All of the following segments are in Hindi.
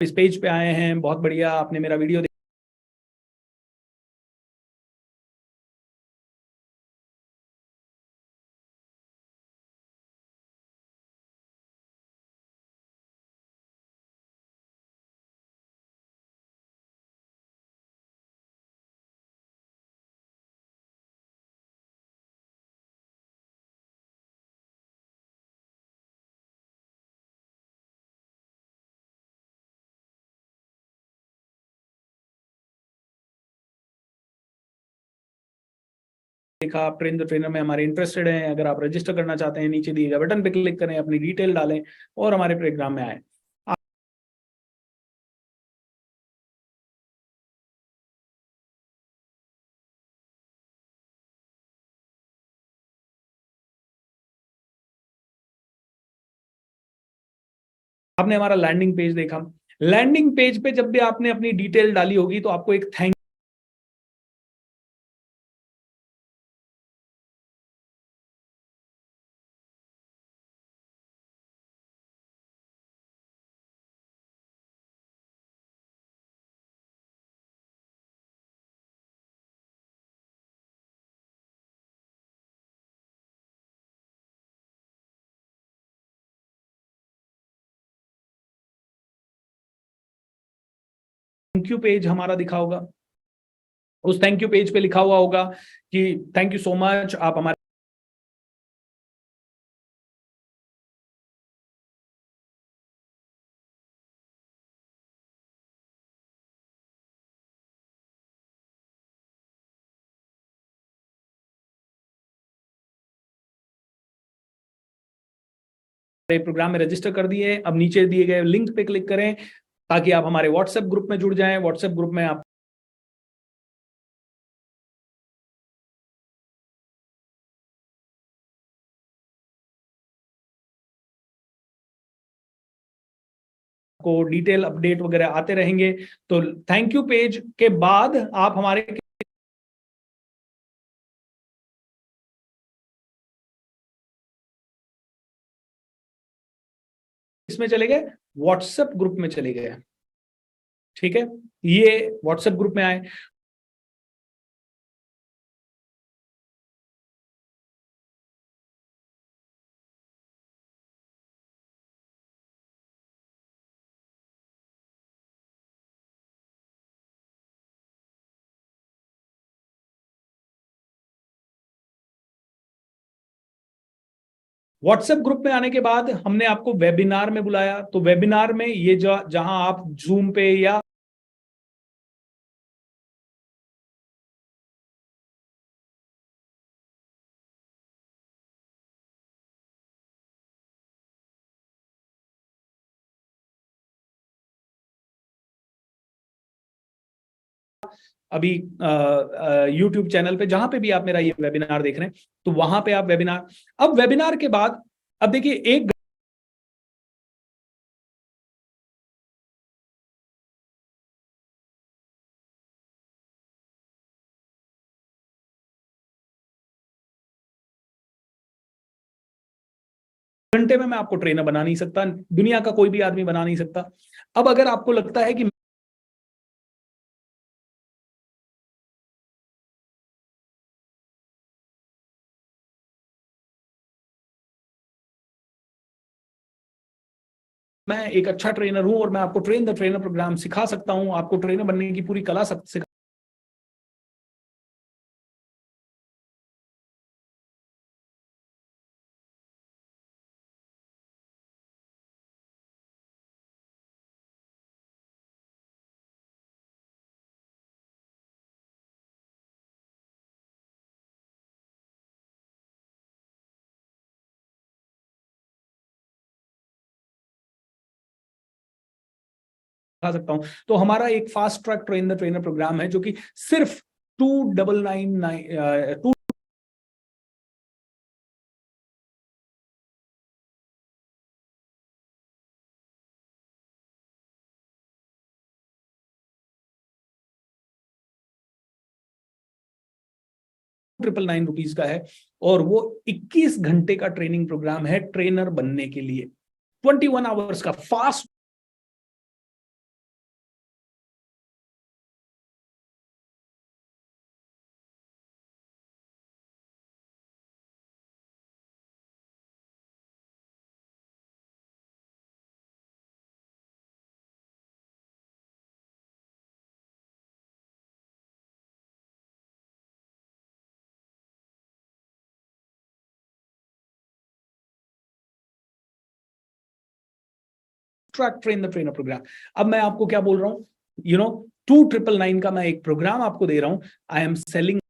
इस पेज पे आए हैं, बहुत बढ़िया, आपने मेरा वीडियो देखा, आप ट्रेन द ट्रेनर में हमारे इंटरेस्टेड हैं, अगर आप रजिस्टर करना चाहते हैं नीचे दिए गए बटन पे क्लिक करें, अपनी डिटेल डालें और हमारे प्रोग्राम में आए। आपने हमारा लैंडिंग पेज देखा, लैंडिंग पेज पे जब भी आपने अपनी डिटेल डाली होगी तो आपको एक थैंक यू पेज हमारा दिखा होगा। उस थैंक यू पेज पे लिखा हुआ होगा कि थैंक यू सो मच, आप हमारे प्रोग्राम में रजिस्टर कर दिए। अब नीचे दिए गए लिंक पे क्लिक करें ताकि आप हमारे व्हाट्सएप ग्रुप में जुड़ जाएं। व्हाट्सएप ग्रुप में आप को डिटेल अपडेट वगैरह आते रहेंगे। तो थैंक यू पेज के बाद आप हमारे इसमें चले गए, व्हाट्सएप ग्रुप में चले गए। ठीक है, ये व्हाट्सएप ग्रुप में आए। व्हाट्सएप ग्रुप में आने के बाद हमने आपको वेबिनार में बुलाया। तो वेबिनार में ये जहां आप जूम पे या अभी यूट्यूब चैनल पे जहां पे भी आप मेरा ये वेबिनार देख रहे हैं, तो वहां पे आप वेबिनार, अब वेबिनार के बाद अब देखिए 1 घंटे में मैं आपको ट्रेनर बना नहीं सकता, दुनिया का कोई भी आदमी बना नहीं सकता। अब अगर आपको लगता है कि मैं एक अच्छा ट्रेनर हूं और मैं आपको ट्रेन द ट्रेनर प्रोग्राम सिखा सकता हूं, आपको ट्रेनर बनने की पूरी कला सिखा सकता हूं। तो हमारा एक fast track train the trainer program है जो कि सिर्फ 2999 999 रुपीज का है, और वो 21 घंटे का ट्रेनिंग प्रोग्राम है ट्रेनर बनने के लिए। 21 आवर्स का fast track train the trainer program. अब मैं आपको क्या बोल रहा हूँ, 2999 का मैं एक प्रोग्राम आपको दे रहा हूं। I am selling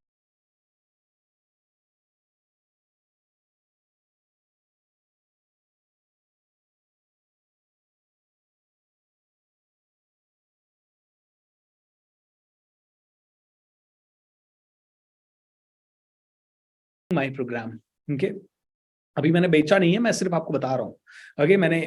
my programme. Okay, अभी मैंने बेचा नहीं है, मैं सिर्फ आपको बता रहा हूं। ओके, मैंने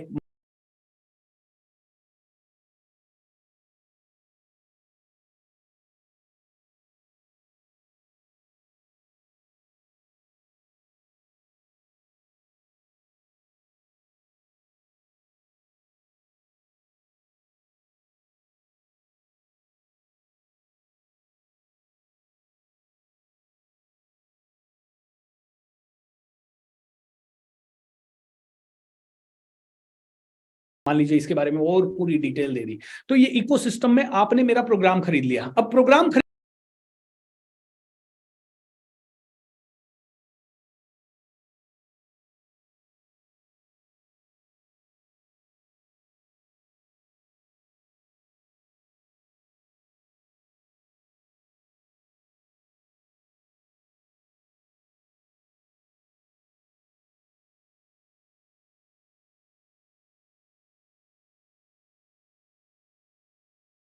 मान लीजिए इसके बारे में और पूरी डिटेल दे दी, तो ये इकोसिस्टम में आपने मेरा प्रोग्राम खरीद लिया। अब प्रोग्राम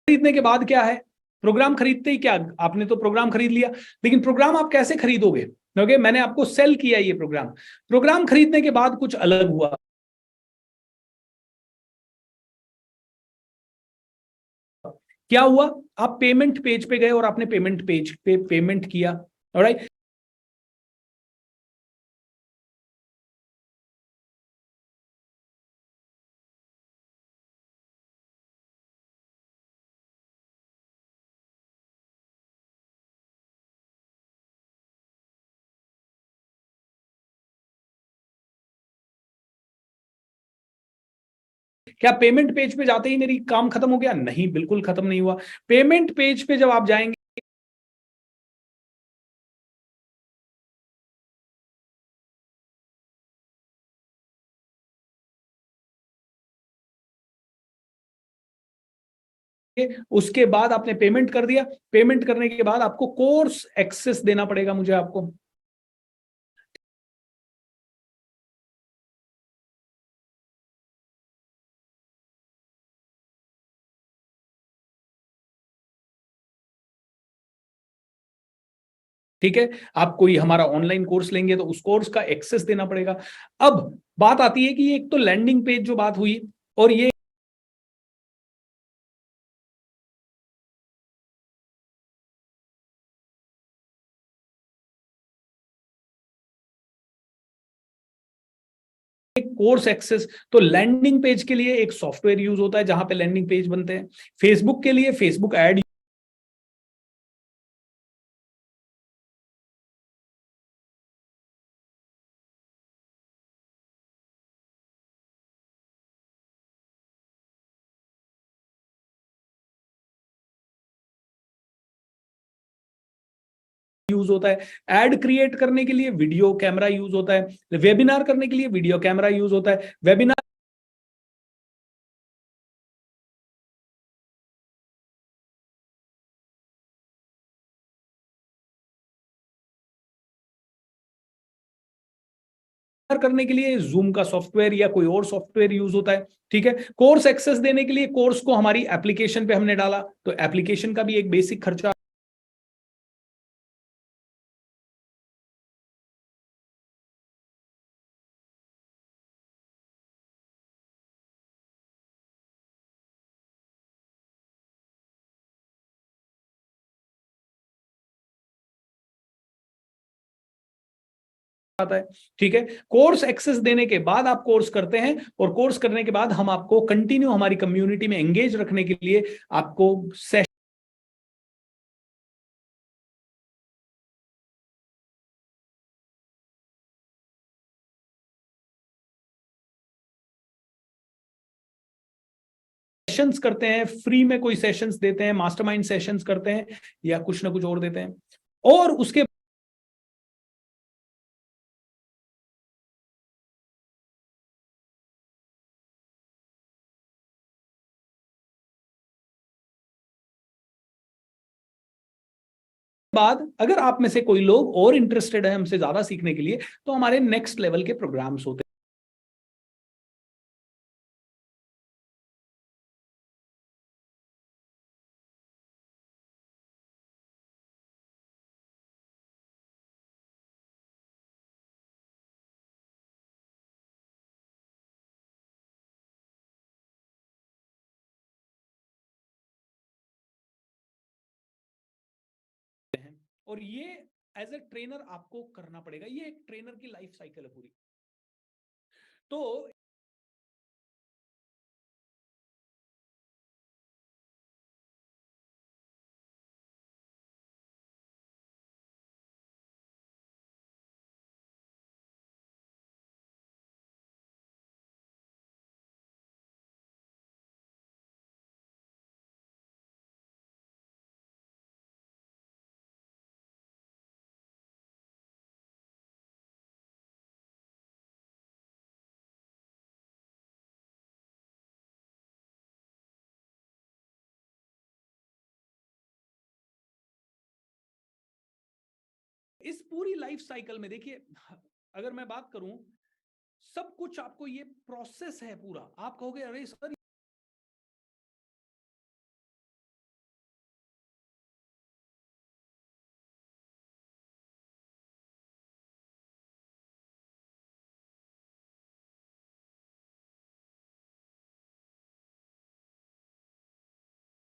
खरीदने के बाद क्या है, प्रोग्राम खरीदते ही क्या, आपने तो प्रोग्राम खरीद लिया, लेकिन प्रोग्राम आप कैसे खरीदोगे? ओके, मैंने आपको सेल किया ये प्रोग्राम। प्रोग्राम खरीदने के बाद कुछ अलग हुआ। क्या हुआ? आप पेमेंट पेज पे गए और आपने पेमेंट पेज पे पेमेंट किया। ऑलराइट, क्या पेमेंट पेज पे जाते ही मेरी काम खत्म हो गया? नहीं, बिल्कुल खत्म नहीं हुआ। पेमेंट पेज पे जब आप जाएंगे, उसके बाद आपने पेमेंट कर दिया। पेमेंट करने के बाद आपको कोर्स एक्सेस देना पड़ेगा मुझे आपको। ठीक है, आप कोई हमारा ऑनलाइन कोर्स लेंगे तो उस कोर्स का एक्सेस देना पड़ेगा। अब बात आती है कि एक तो लैंडिंग पेज जो बात हुई, और ये कोर्स एक्सेस। तो लैंडिंग पेज के लिए एक सॉफ्टवेयर यूज होता है जहां पे लैंडिंग पेज बनते हैं। फेसबुक के लिए फेसबुक एड यूज होता है। एड क्रिएट करने के लिए वीडियो कैमरा यूज होता है। वेबिनार करने के लिए वीडियो कैमरा यूज होता है। वेबिनार करने के लिए जूम का सॉफ्टवेयर या कोई और सॉफ्टवेयर यूज होता है। ठीक है, कोर्स एक्सेस देने के लिए कोर्स को हमारी एप्लीकेशन पे हमने डाला, तो एप्लीकेशन का भी एक बेसिक खर्चा। आता है। ठीक है, कोर्स एक्सेस देने के बाद आप कोर्स करते हैं, और कोर्स करने के बाद हम आपको कंटिन्यू हमारी कम्युनिटी में एंगेज रखने के लिए आपको सेशंस करते हैं, फ्री में कोई सेशंस देते हैं, मास्टरमाइंड सेशंस करते हैं, या कुछ ना कुछ और देते हैं। और उसके बाद अगर आप में से कोई लोग और इंटरेस्टेड है हमसे ज्यादा सीखने के लिए, तो हमारे नेक्स्ट लेवल के प्रोग्राम्स होते हैं। और ये एज ए ट्रेनर आपको करना पड़ेगा, ये एक ट्रेनर की लाइफ साइकिल है पूरी। तो इस पूरी लाइफ साइकिल में देखिए, अगर मैं बात करूं, सब कुछ आपको ये प्रोसेस है पूरा। आप कहोगे अरे सर,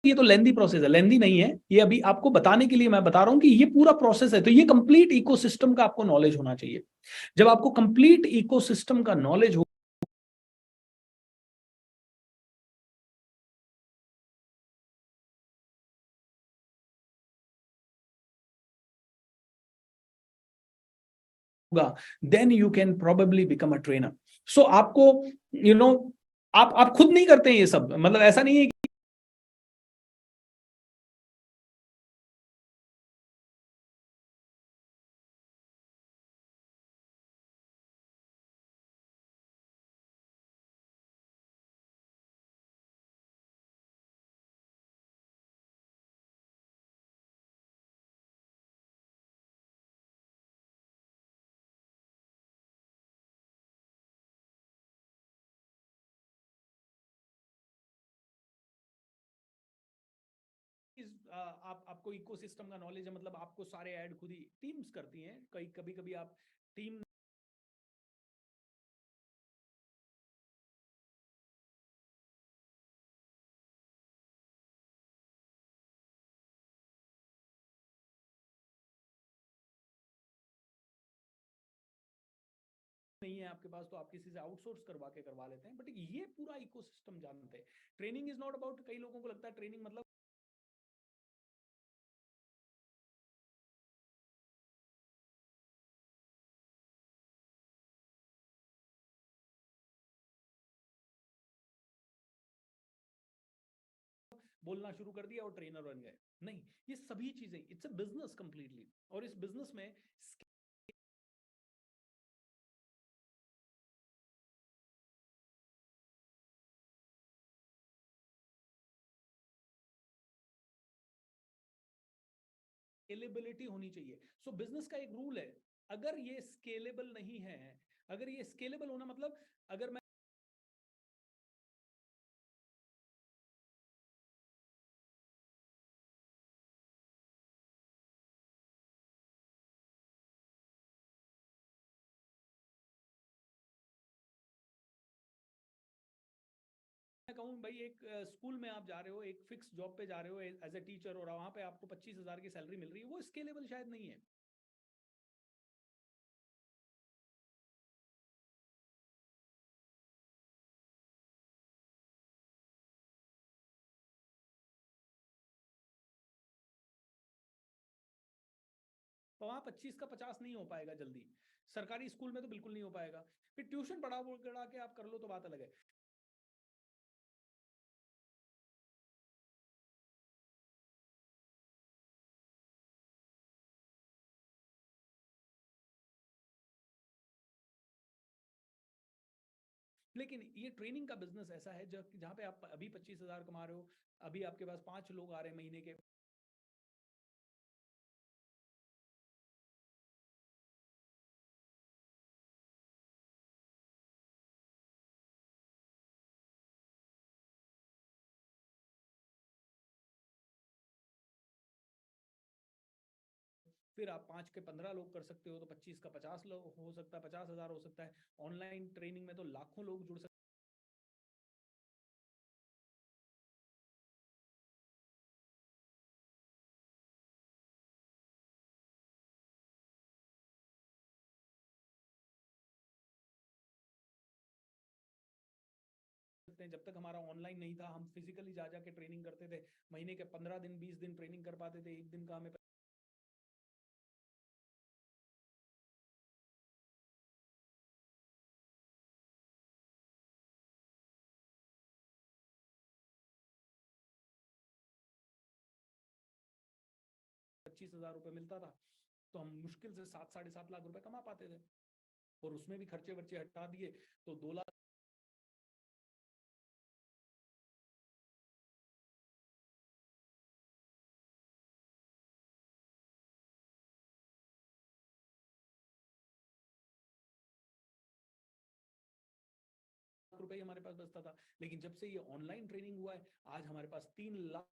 ये तो लेंदी प्रोसेस है। लेंदी नहीं है ये, अभी आपको बताने के लिए मैं बता रहा हूं कि ये पूरा प्रोसेस है। तो ये कंप्लीट इकोसिस्टम का आपको नॉलेज होना चाहिए। जब आपको कंप्लीट इकोसिस्टम का नॉलेज होगा, then you can probably become a trainer. So आपको यू you नो know, आप खुद नहीं करते हैं ये सब, मतलब ऐसा नहीं है कि आपको इकोसिस्टम का नॉलेज है, मतलब आपको सारे ऐड खुद ही टीम्स करती हैं। कई कभी कभी आप टीम नहीं है आपके पास, तो आप किसी से आउटसोर्स करवा के करवा लेते हैं। बट ये पूरा इकोसिस्टम जानते हैं। ट्रेनिंग इज नॉट अबाउट, कई लोगों को लगता है ट्रेनिंग मतलब बोलना शुरू कर दिया और ट्रेनर बन गए। नहीं, ये सभी चीजें, इट्स अ बिजनेस कंप्लीटली। और इस बिजनेस में स्केलेबिलिटी होनी चाहिए। सो बिजनेस का एक रूल है, अगर ये स्केलेबल नहीं है, अगर ये स्केलेबल होना मतलब, अगर मैं कहूँ भाई, एक स्कूल में आप जा रहे हो, एक फिक्स जॉब पे जा रहे हो एज ए टीचर, और वहां पे आपको 25,000 की सैलरी मिल रही है, वो स्केलेबल शायद नहीं है। तो वहाँ 25 का 50 नहीं हो पाएगा जल्दी। सरकारी स्कूल में तो बिल्कुल नहीं हो पाएगा। फिर ट्यूशन पढ़ा के आप कर लो तो बात अलग है। लेकिन ये ट्रेनिंग का बिजनेस ऐसा है जहाँ पे आप अभी 25,000 कमा रहे हो, अभी आपके पास 5 लोग आ रहे हैं महीने के, फिर आप 5 के 15 लोग कर सकते हो, तो 25 का 50 लोग हो सकता है, 50,000 हो सकता है। ऑनलाइन ट्रेनिंग में तो लाखों लोग जुड़ सकते हैं। जब तक हमारा ऑनलाइन नहीं था, हम फिजिकली जा जाके ट्रेनिंग करते थे, महीने के 15 दिन 20 दिन ट्रेनिंग कर पाते थे, एक दिन का हमें ₹25,000 मिलता था, तो हम मुश्किल से 7-7.5 लाख रुपए कमा पाते थे। और उसमें भी खर्चे वर्चे हटा दिए तो 2 लाख रुपए ही हमारे पास बचता था। लेकिन जब से ये ऑनलाइन ट्रेनिंग हुआ है, आज हमारे पास 3 लाख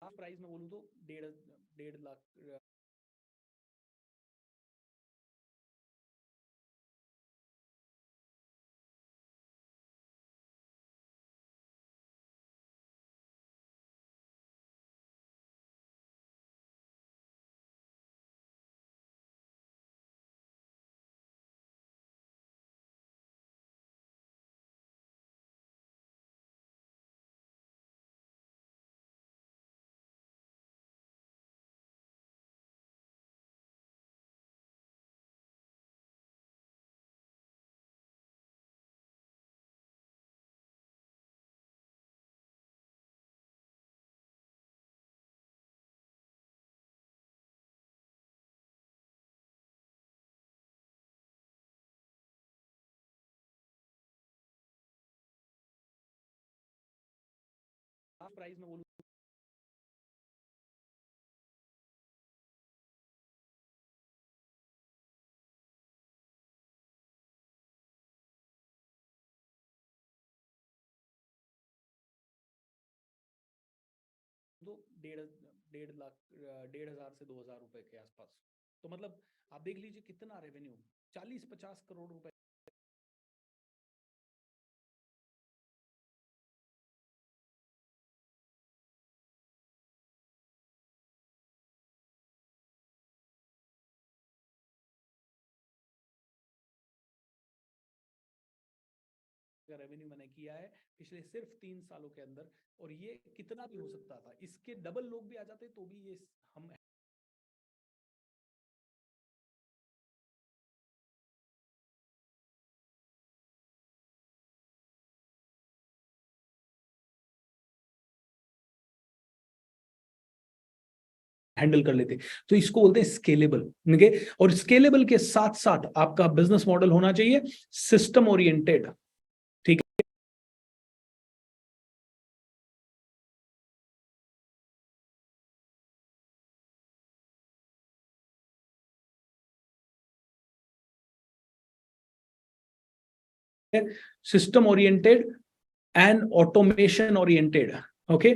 प्राइस में बोलूँ तो 1.5 लाख। प्राइस में बोलूँ तो 1.5 लाख, 1.5 हजार से 2 हजार रुपए के आसपास। तो मतलब आप देख लीजिए कितना रेवेन्यू, 40-50 करोड़ रुपए का रेवेन्यू मैंने किया है पिछले सिर्फ 3 सालों के अंदर। और ये कितना भी हो सकता था, इसके डबल लोग भी आ जाते तो भी ये हम हैंडल कर लेते। तो इसको बोलते हैं स्केलेबल। ठीक है, और स्केलेबल के साथ साथ आपका बिजनेस मॉडल होना चाहिए सिस्टम ओरिएंटेड। ठीक है, system oriented and automation oriented. Okay,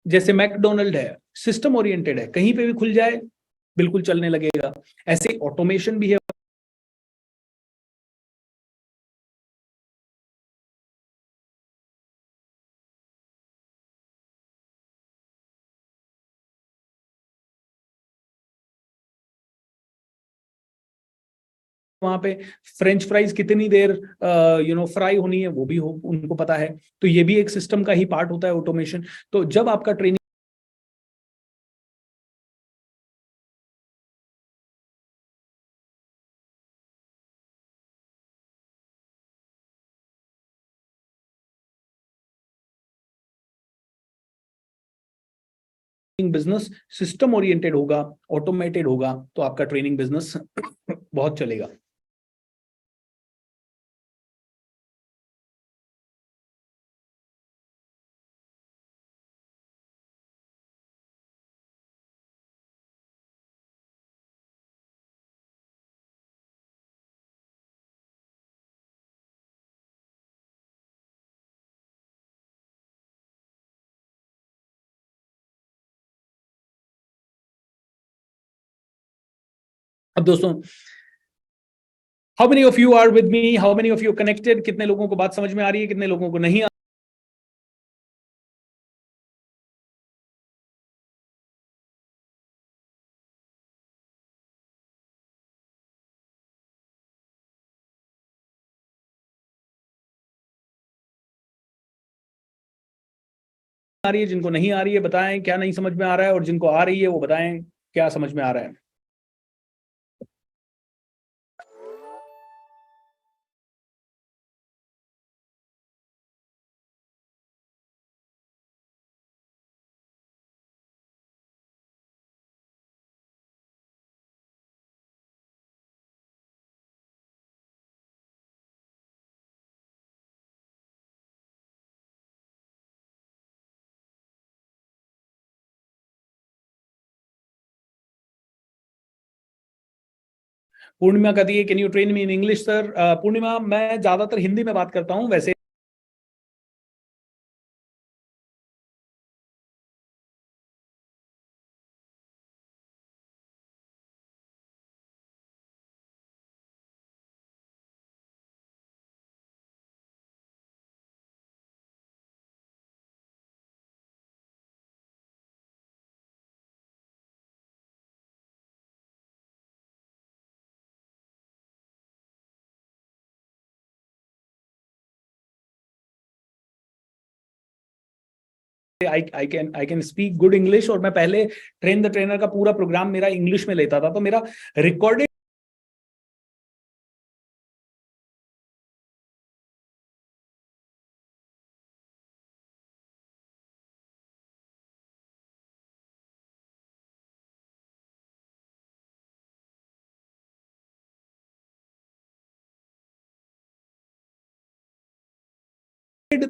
जैसे मैकडोनल्ड है, सिस्टम ओरिएंटेड है, कहीं पे भी खुल जाए बिल्कुल चलने लगेगा। ऐसे ऑटोमेशन भी है। वहां पे फ्रेंच फ्राइज कितनी देर फ्राई होनी है वो भी उनको पता है। तो ये भी एक सिस्टम का ही पार्ट होता है ऑटोमेशन। तो जब आपका ट्रेनिंग बिजनेस सिस्टम ओरिएंटेड होगा, ऑटोमेटेड होगा, तो आपका ट्रेनिंग बिजनेस बहुत चलेगा। अब दोस्तों, how many of you are with me, how many of you connected, कितने लोगों को बात समझ में आ रही है, कितने लोगों को नहीं आ रही है, जिनको नहीं आ रही है बताएं क्या नहीं समझ में आ रहा है, और जिनको आ रही है वो बताएं क्या समझ में आ रहा है। पूर्णिमा कहती है can you train me in English sir. Purnima, मैं ज्यादातर हिंदी में बात करता हूँ वैसे। I can speak good English, और मैं पहले ट्रेन द ट्रेनर का पूरा प्रोग्राम मेरा इंग्लिश में लेता था, तो मेरा रिकॉर्डेड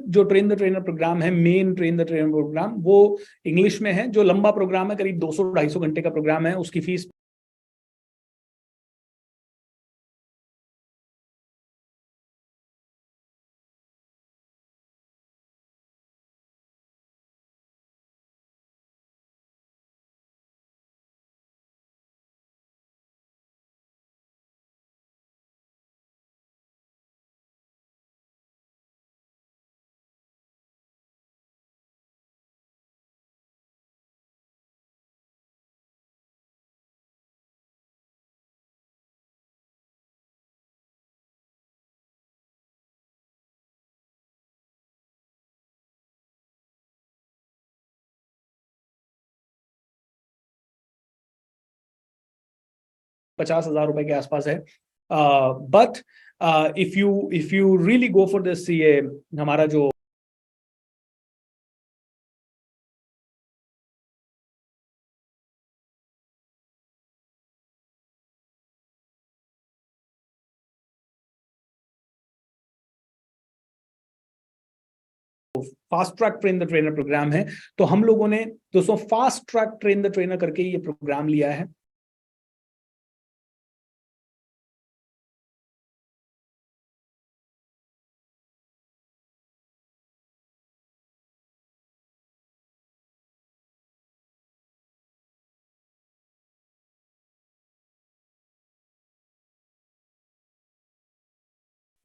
जो ट्रेन द ट्रेनर प्रोग्राम है, main train the trainer program, वो इंग्लिश में है। जो लंबा प्रोग्राम है, करीब 200-250 घंटे का प्रोग्राम है, उसकी फीस 50,000 रुपए के आसपास है। But if you really go for this, ये हमारा जो fast track train the trainer program है, तो हम लोगों ने दोस्तों fast track train the trainer करके ये प्रोग्राम लिया है।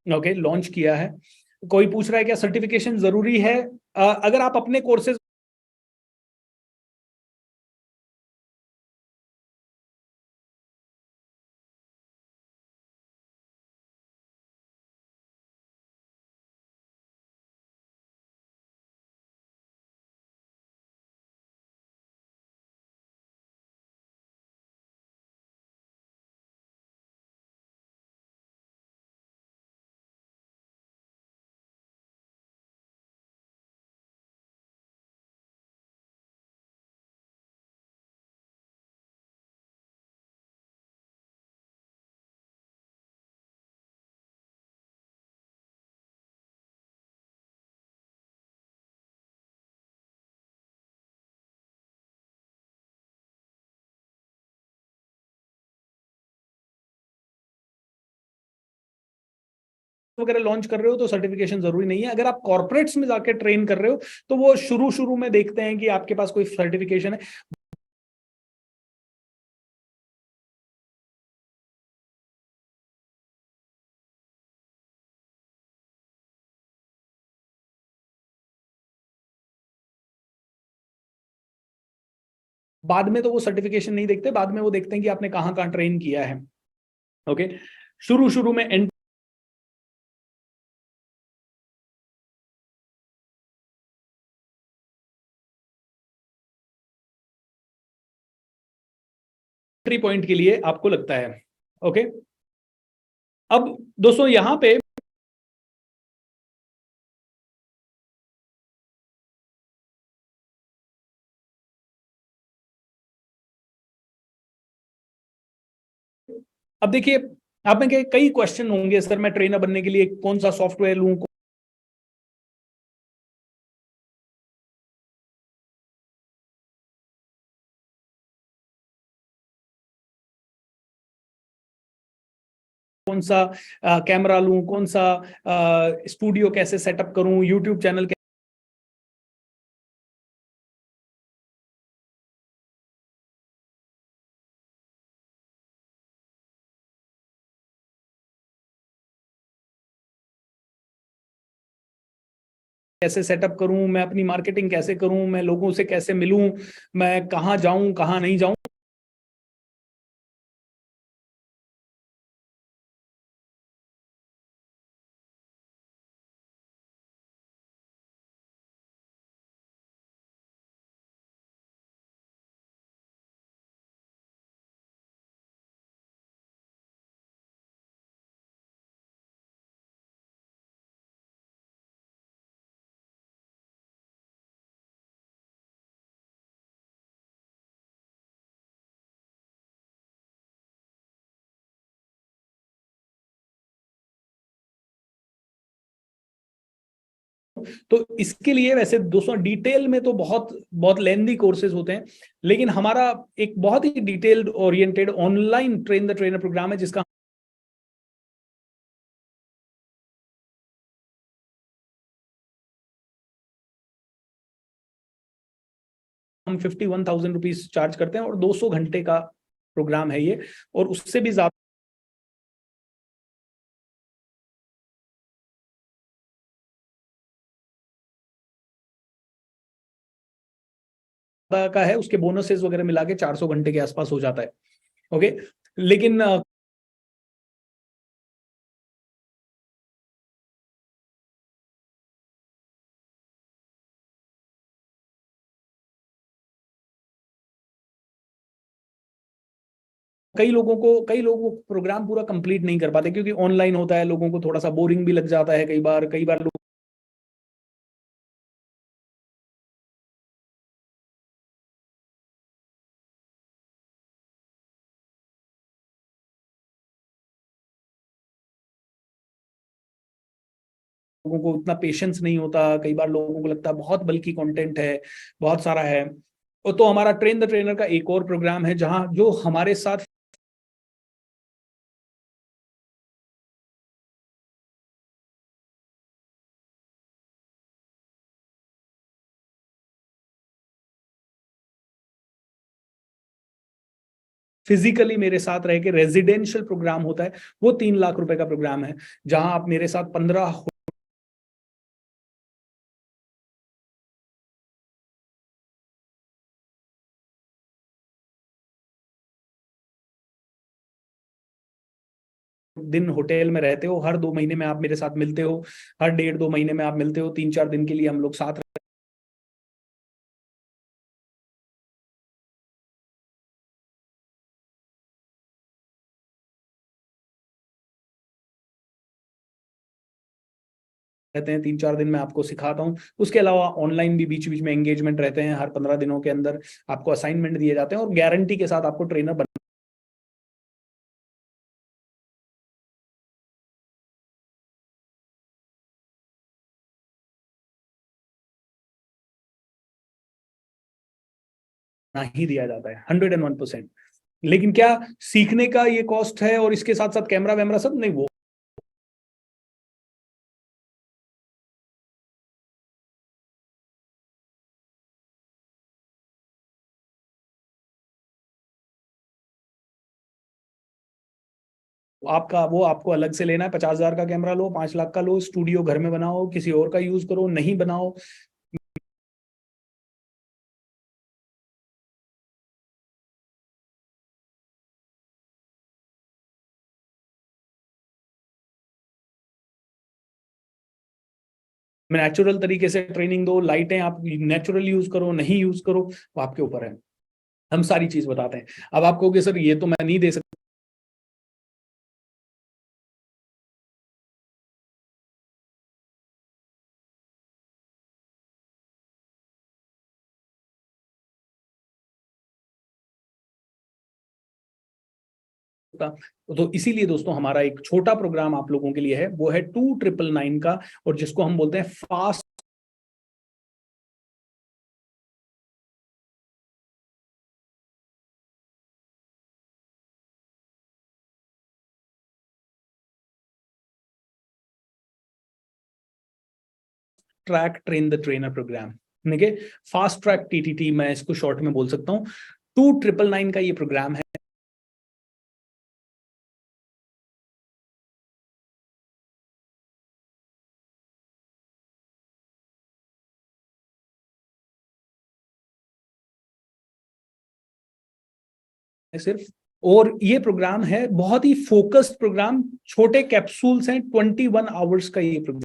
ओके, लॉन्च किया है। कोई पूछ रहा है क्या सर्टिफिकेशन जरूरी है? अगर आप अपने कोर्सेज वगैरह लॉन्च कर रहे हो तो सर्टिफिकेशन जरूरी नहीं है। अगर आप कॉर्पोरेट्स में जाके ट्रेन कर रहे हो तो वो शुरू शुरू में देखते हैं कि आपके पास कोई सर्टिफिकेशन है। बाद में तो वो सर्टिफिकेशन नहीं देखते, बाद में वो देखते हैं कि आपने कहाँ कहाँ ट्रेन किया है। ओके, शुरू शुरू में एंट्री पॉइंट के लिए आपको लगता है। ओके, अब दोस्तों यहां पे अब देखिए, आप में कई क्वेश्चन होंगे, सर मैं ट्रेनर बनने के लिए कौन सा सॉफ्टवेयर लूं, 'कौन सा कैमरा लूं, कौन सा स्टूडियो कैसे सेटअप करूं, यूट्यूब चैनल 'कैसे सेटअप करूं, मैं अपनी मार्केटिंग कैसे करूं, मैं लोगों से कैसे मिलूं, मैं कहाँ जाऊं कहाँ नहीं जाऊं'। तो इसके लिए वैसे दोस्तों डिटेल में तो बहुत बहुत लेंदी कोर्सेज होते हैं, लेकिन हमारा एक बहुत ही detailed oriented online train the trainer program है, जिसका हम 51,000 रुपीज चार्ज करते हैं और 200 घंटे का प्रोग्राम है ये, और उससे भी ज्यादा का है, उसके बोनसेस वगैरह मिला के 400 घंटे के आसपास हो जाता है। ओके, लेकिन कई लोगों को प्रोग्राम पूरा कंप्लीट नहीं कर पाते, क्योंकि ऑनलाइन होता है, लोगों को थोड़ा सा बोरिंग भी लग जाता है कई बार लोग 'लोगों को उतना पेशेंस नहीं होता, कई बार लोगों को लगता है बहुत बल्कि कंटेंट है, बहुत सारा है। और तो हमारा ट्रेन द ट्रेनर का एक और प्रोग्राम है जहां जो हमारे साथ फिजिकली मेरे साथ रह के रेजिडेंशियल प्रोग्राम होता है, वो 3 लाख रुपए का प्रोग्राम है, जहां आप मेरे साथ 15 दिन होटल में रहते हो, हर 2 महीने में आप मेरे साथ मिलते हो, हर 1.5-2 महीने में आप मिलते हो, 3-4 दिन के लिए हम लोग साथ रहते हैं। 3-4 दिन में आपको सिखाता हूँ, उसके अलावा ऑनलाइन भी बीच बीच में एंगेजमेंट रहते हैं, हर 15 दिनों के अंदर आपको असाइनमेंट दिए जाते हैं और गारंटी के साथ आपको ट्रेनर बना ही दिया जाता है 101%। लेकिन क्या सीखने का ये कॉस्ट है और इसके साथ साथ कैमरा वैमरा सब नहीं, वो आपका वो आपको अलग से लेना है। 50,000 का कैमरा लो, 5 लाख का लो, स्टूडियो घर में बनाओ, किसी और का यूज करो, नहीं बनाओ। नेचुरल तरीके से ट्रेनिंग दो, लाइटें आप नेचुरल यूज करो, नहीं यूज करो, वो आपके ऊपर है। हम सारी चीज बताते हैं। अब आप कहोगे सर ये तो मैं नहीं दे सकता। तो इसीलिए दोस्तों हमारा एक छोटा प्रोग्राम आप लोगों के लिए है, वो है 2999 का, और जिसको हम बोलते हैं fast track train the trainer program. देखिए, फास्ट ट्रैक टीटीटी मैं इसको शॉर्ट में बोल सकता हूँ। 2999 का ये प्रोग्राम है। सिर्फ, और ये प्रोग्राम है बहुत ही फोकस्ड प्रोग्राम, छोटे कैप्सूल्स हैं, 21 आवर्स का ये प्रोग्राम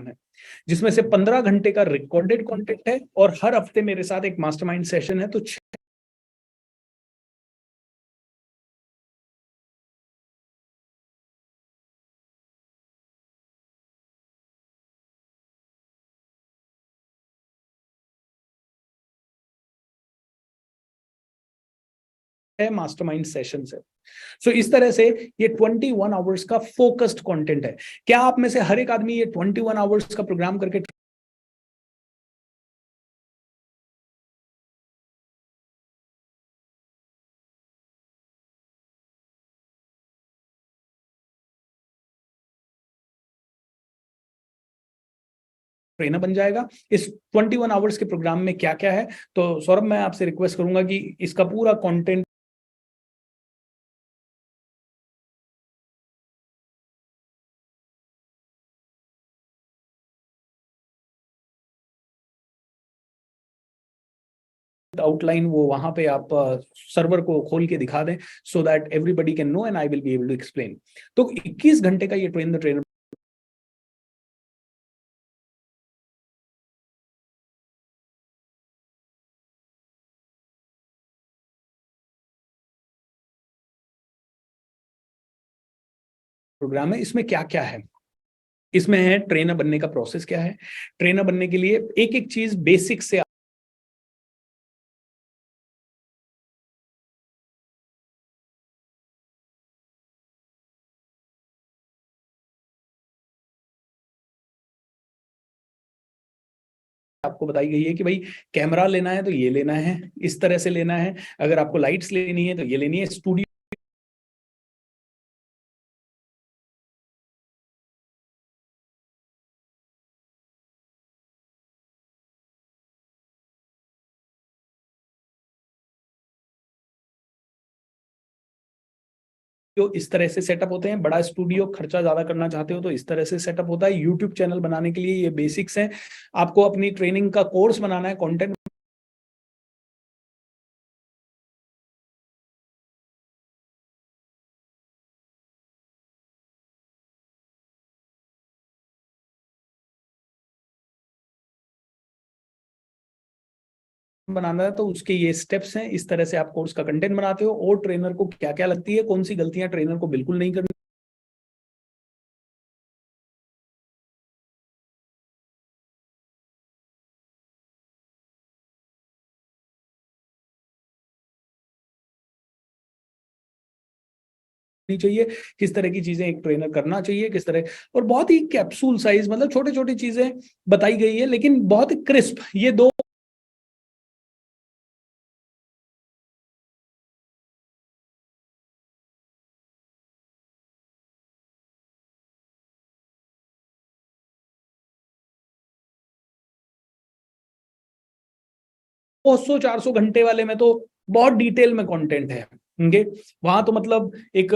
है, जिसमें से 15 घंटे का रिकॉर्डेड कंटेंट है, और हर हफ्ते मेरे साथ एक मास्टरमाइंड सेशन है। तो है मास्टरमाइंड सेशन है। सो इस तरह से ये 21 आवर्स का फोकस्ड कंटेंट है। क्या आप में से हर एक आदमी ये 21 आवर्स का प्रोग्राम करके ट्रेनर बन जाएगा? इस 21 आवर्स के प्रोग्राम में क्या क्या है? तो सौरभ, मैं आपसे रिक्वेस्ट करूंगा कि इसका पूरा कंटेंट आउटलाइन वो वहां पे आप सर्वर को खोल के दिखा दें, so that everybody can know and I will be able to explain. तो 21 घंटे का ये ट्रेन द ट्रेनर प्रोग्राम है। इसमें क्या क्या है? इसमें है ट्रेनर बनने का प्रोसेस क्या है। ट्रेनर बनने के लिए एक एक चीज बेसिक से आपको बताई गई है कि भाई कैमरा लेना है तो ये लेना है, इस तरह से लेना है। अगर आपको लाइट्स लेनी है तो ये लेनी है। स्टूडियो इस तरह से सेटअप होते हैं। बड़ा स्टूडियो खर्चा ज्यादा करना चाहते हो तो इस तरह से सेटअप होता है। यूट्यूब चैनल बनाने के लिए ये बेसिक्स हैं। आपको अपनी ट्रेनिंग का कोर्स बनाना है, कंटेंट बनाना है, तो उसके ये स्टेप्स हैं। इस तरह से आप कोर्स का कंटेंट बनाते हो, और ट्रेनर को क्या क्या लगती है, कौन सी गलतियां ट्रेनर को बिल्कुल नहीं करनी चाहिए, किस तरह की चीजें एक ट्रेनर करना चाहिए, किस तरह। और बहुत ही कैप्सूल साइज, मतलब छोटे छोटी चीजें बताई गई है, लेकिन बहुत ही क्रिस्प। ये दो 200-400 घंटे वाले में तो बहुत डिटेल में कंटेंट है। ओके, वहां तो मतलब एक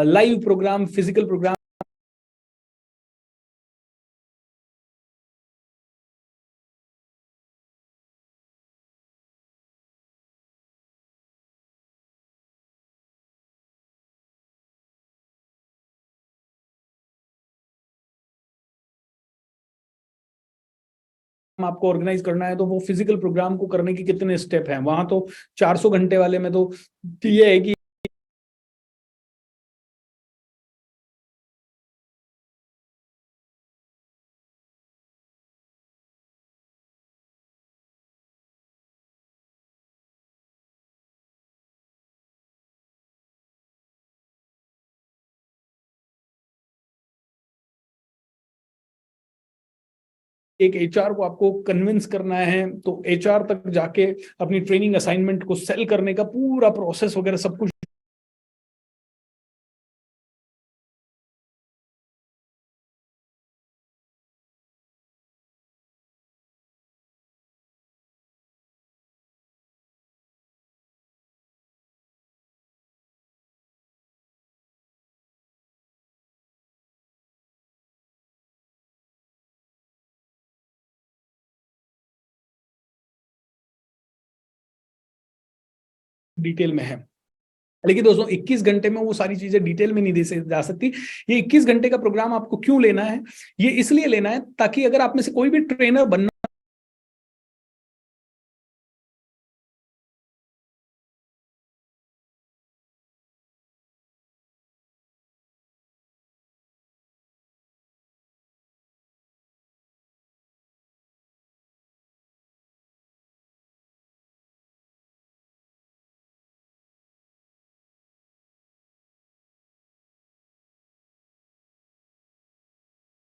लाइव प्रोग्राम, फिजिकल प्रोग्राम आपको ऑर्गेनाइज करना है, तो वो फिजिकल प्रोग्राम को करने के कितने स्टेप हैं। वहां तो 400 घंटे वाले में तो ये है कि एक एचआर को आपको कन्विंस करना है, तो एचआर तक जाके अपनी ट्रेनिंग असाइनमेंट को सेल करने का पूरा प्रोसेस वगैरह सब कुछ डिटेल में है। लेकिन दोस्तों 21 घंटे में वो सारी चीजें डिटेल में नहीं दे जा सकती। ये 21 घंटे का प्रोग्राम आपको क्यों लेना है? ये इसलिए लेना है ताकि अगर आप में से कोई भी ट्रेनर बनना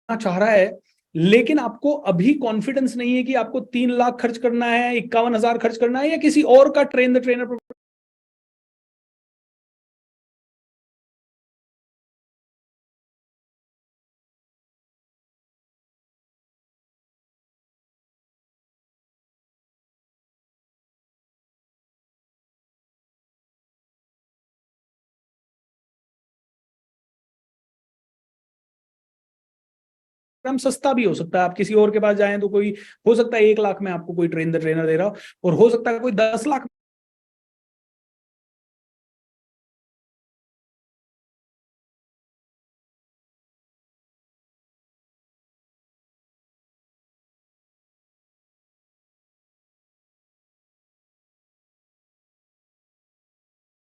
चाह रहा है, लेकिन आपको अभी कॉन्फिडेंस नहीं है कि आपको 3 लाख खर्च करना है, 51,000 खर्च करना है, या किसी और का ट्रेन द ट्रेनर प्रोग्राम सस्ता भी हो सकता है। आप किसी और के पास जाएं तो कोई हो सकता है 1 लाख में आपको कोई ट्रेन द ट्रेनर दे रहा हो, और हो सकता है कोई 10 लाख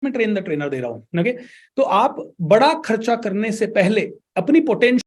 में ट्रेन द ट्रेनर दे रहा हूं। ओके, तो आप बड़ा खर्चा करने से पहले अपनी पोटेंशियल